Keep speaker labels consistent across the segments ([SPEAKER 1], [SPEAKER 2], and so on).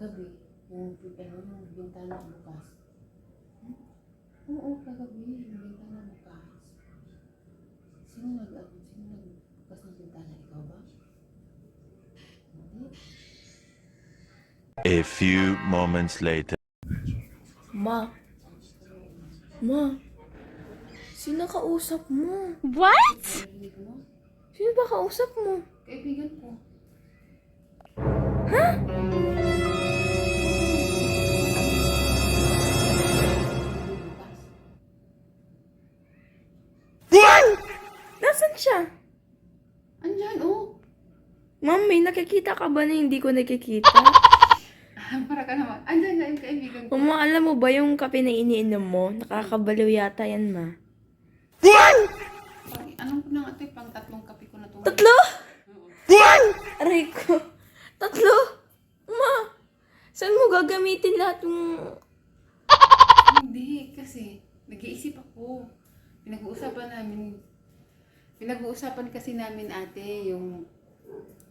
[SPEAKER 1] kagabi, yung bintana bukas. Oo, kagabi, yung bintana bukas. Sino nagbukas ng bintana? Ikaw ba? Hindi.
[SPEAKER 2] A few moments later.
[SPEAKER 3] Ma, sino kausap mo?
[SPEAKER 4] What?
[SPEAKER 1] Kaibigan mo?
[SPEAKER 3] Sino ba kausap mo?
[SPEAKER 1] Kaibigan ko. Bukas.
[SPEAKER 3] Nasaan siya?
[SPEAKER 1] Andyan, oh.
[SPEAKER 3] Ma'am, may nakikita ka ba na hindi ko nakikita?
[SPEAKER 1] Para ka naman. Andyan nga yung kaibigan ko.
[SPEAKER 3] Mama, alam mo ba yung kape na iniinom mo? Nakakabaliw yata yan, ma.
[SPEAKER 1] Anong ko na nga ito, pang tatlong kape ko na ito.
[SPEAKER 3] Tatlo? Aray ko. Tatlo? Ma, saan mo gagamitin lahat ng...
[SPEAKER 1] Hindi, kasi nag-iisip ako. Pinag-uusapan kasi namin ate, yung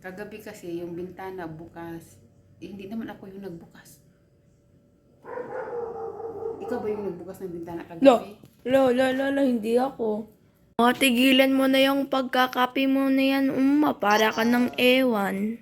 [SPEAKER 1] kagabi kasi, yung bintana bukas. Eh, hindi naman ako yung nagbukas. Ikaw ba yung nagbukas ng bintana kagabi?
[SPEAKER 3] Hindi ako. Tigilan mo na yung pagkakape mo na yan, para ka ng ewan.